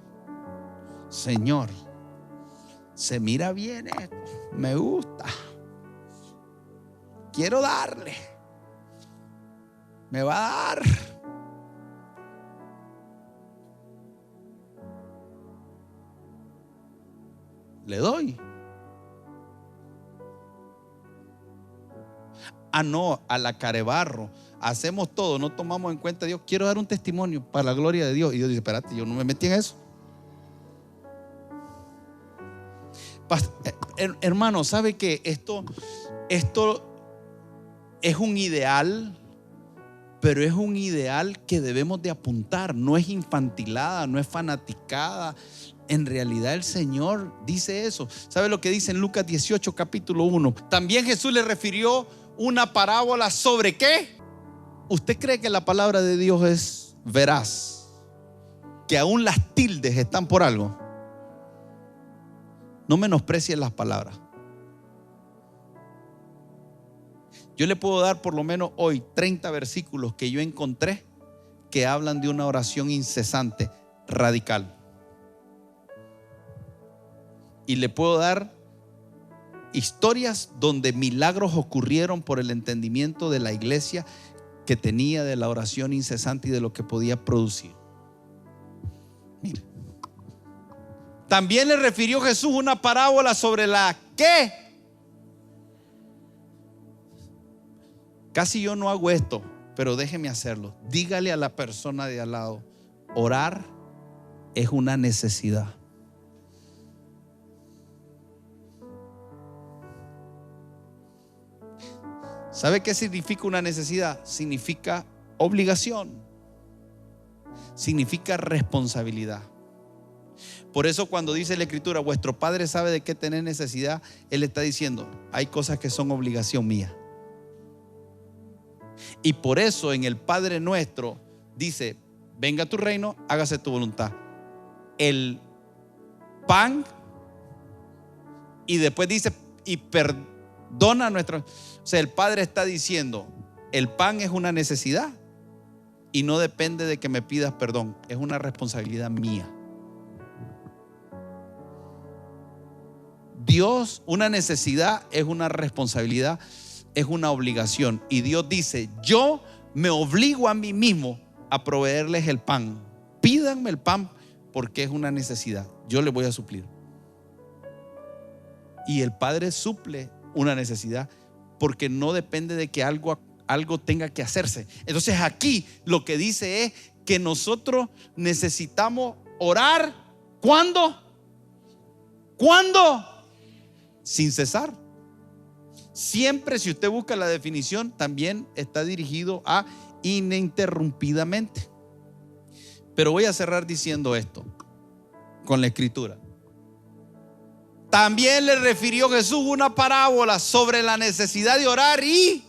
Speaker 1: Señor, se mira bien esto, me gusta, quiero darle, me va a dar. Le doy. No, a la carebarro. Hacemos todo, no tomamos en cuenta a Dios. Quiero dar un testimonio para la gloria de Dios. Y Dios dice: espérate, yo no me metí en eso. Hermano, ¿sabe que esto es un ideal? Pero es un ideal que debemos de apuntar. No es infantilada, no es fanaticada. En realidad el Señor dice eso. ¿Sabe lo que dice en Lucas 18, capítulo 1? También Jesús le refirió una parábola sobre ¿qué? ¿Usted cree que la palabra de Dios es veraz? Que aún las tildes están por algo. No menosprecien las palabras. Yo le puedo dar por lo menos hoy 30 versículos que yo encontré que hablan de una oración incesante, radical. Y le puedo dar historias donde milagros ocurrieron por el entendimiento de la iglesia que tenía de la oración incesante y de lo que podía producir. Mira. También le refirió Jesús una parábola sobre la ¿qué? Casi yo no hago esto, pero déjeme hacerlo. Dígale a la persona de al lado: orar es una necesidad. ¿Sabe qué significa una necesidad? Significa obligación. Significa responsabilidad. Por eso cuando dice la Escritura: vuestro Padre sabe de qué tener necesidad, Él está diciendo: hay cosas que son obligación mía. Y por eso en el Padre Nuestro dice: venga tu reino, hágase tu voluntad. El pan, y después dice: y perdona nuestro. O sea, el Padre está diciendo: el pan es una necesidad, y no depende de que me pidas perdón, es una responsabilidad mía. Dios, una necesidad es una responsabilidad, es una obligación. Y Dios dice: yo me obligo a mí mismo a proveerles el pan. Pídanme el pan porque es una necesidad. Yo les voy a suplir. Y el Padre suple una necesidad porque no depende de que algo tenga que hacerse. Entonces aquí lo que dice es que nosotros necesitamos orar. ¿Cuándo? ¿Cuándo? Sin cesar. Siempre, si usted busca la definición, también está dirigido a ininterrumpidamente. Pero voy a cerrar diciendo esto con la escritura. También le refirió Jesús una parábola sobre la necesidad de orar y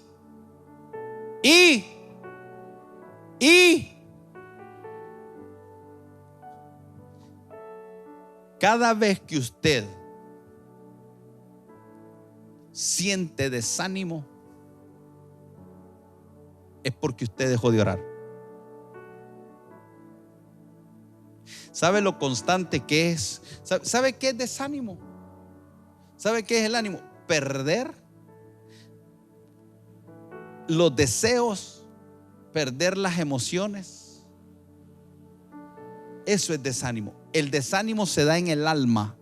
Speaker 1: cada vez que usted siente desánimo, es porque usted dejó de orar. ¿Sabe lo constante que es? ¿Sabe qué es desánimo? ¿Sabe qué es el ánimo? Perder los deseos, perder las emociones. Eso es desánimo. El desánimo se da en el alma,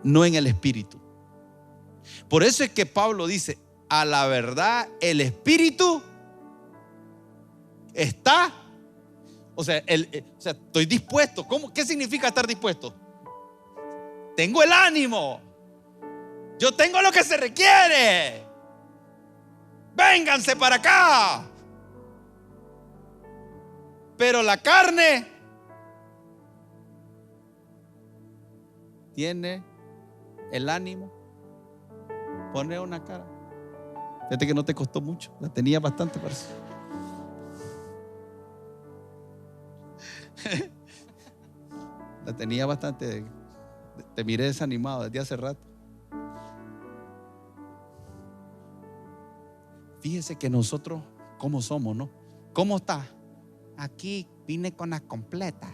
Speaker 1: no en el espíritu. Por eso es que Pablo dice: a la verdad el espíritu está, o sea, estoy dispuesto. ¿Qué significa estar dispuesto? Tengo el ánimo, yo tengo lo que se requiere, vénganse para acá. Pero la carne tiene el ánimo. Pone una cara. Fíjate que no te costó mucho, la tenía bastante, parece. La tenía bastante. Te miré desanimado desde hace rato. Fíjese que nosotros, ¿cómo somos, no? ¿Cómo está? Aquí vine con las completas.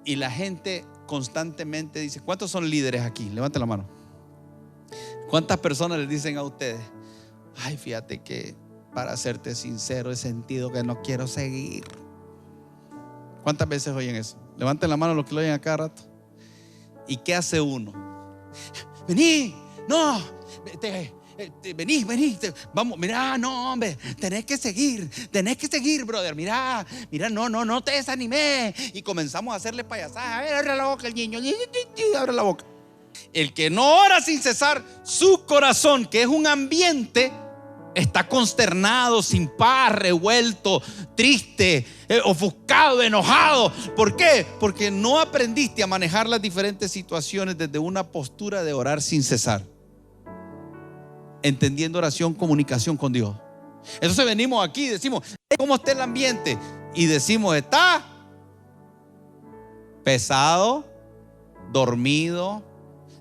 Speaker 1: Y la gente constantemente dice: ¿cuántos son líderes aquí? Levanten la mano. ¿Cuántas personas les dicen a ustedes: ay, fíjate que, para serte sincero, he sentido que no quiero seguir? ¿Cuántas veces oyen eso? Levanten la mano los que lo oyen a cada rato. ¿Y qué hace uno? Vení, no, vení, vamos, mira, no, hombre, tenés que seguir, brother, mira, no te desanimé. Y comenzamos a hacerle payasadas. A ver, abre la boca el niño, abre la boca. El que no ora sin cesar, su corazón, que es un ambiente, está consternado, sin paz, revuelto, triste, ofuscado, enojado. ¿Por qué? Porque no aprendiste a manejar las diferentes situaciones desde una postura de orar sin cesar, entendiendo oración, comunicación con Dios. Entonces venimos aquí y decimos: ¿cómo está el ambiente? Y decimos: está pesado, dormido,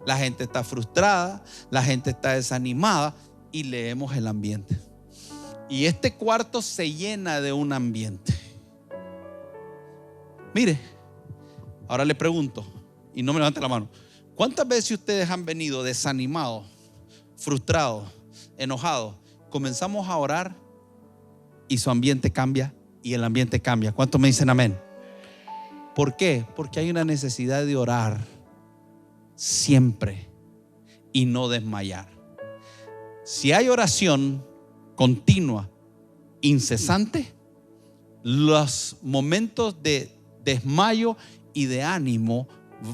Speaker 1: la gente está frustrada, la gente está desanimada. Y leemos el ambiente. Y este cuarto se llena de un ambiente. Mire, ahora le pregunto, y no me levante la mano: ¿cuántas veces ustedes han venido desanimados, frustrados, enojados? Comenzamos a orar y su ambiente cambia y el ambiente cambia. ¿Cuántos me dicen amén? ¿Por qué? Porque hay una necesidad de orar siempre y no desmayar. Si hay oración continua, incesante, los momentos de desmayo y de ánimo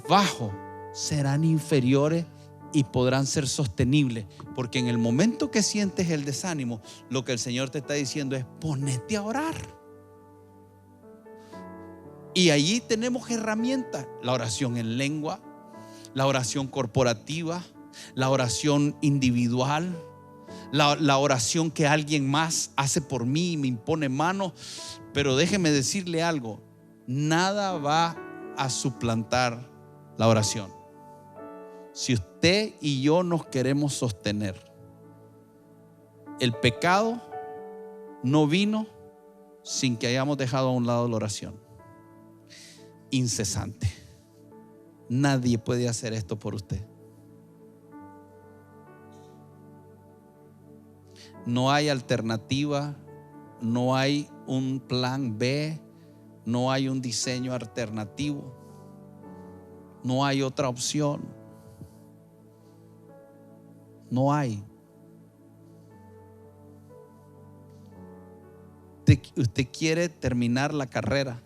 Speaker 1: bajo serán inferiores y podrán ser sostenibles. Porque en el momento que sientes el desánimo, lo que el Señor te está diciendo es: ponete a orar. Y allí tenemos herramientas: la oración en lengua, la oración corporativa, la oración individual, la oración que alguien más hace por mí y me impone manos. Pero déjeme decirle algo: nada va a suplantar la oración. Si usted y yo nos queremos sostener, el pecado no vino sin que hayamos dejado a un lado la oración incesante. Nadie puede hacer esto por usted. No hay alternativa, no hay un plan B, no hay un diseño alternativo, no hay otra opción. No hay. Usted quiere terminar la carrera.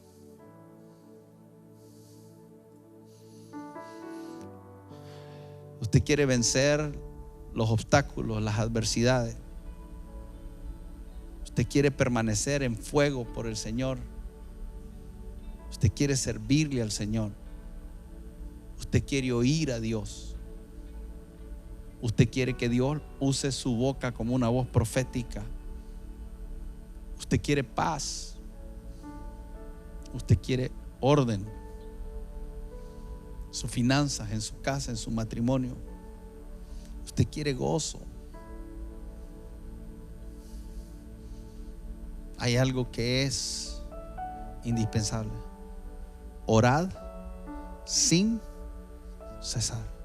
Speaker 1: Usted quiere vencer los obstáculos, las adversidades. Usted quiere permanecer en fuego por el Señor. Usted quiere servirle al Señor. Usted quiere oír a Dios. Usted quiere que Dios use su boca como una voz profética. Usted quiere paz. Usted quiere orden. En sus finanzas, en su casa, en su matrimonio. Usted quiere gozo. Hay algo que es indispensable: orad sin cesar.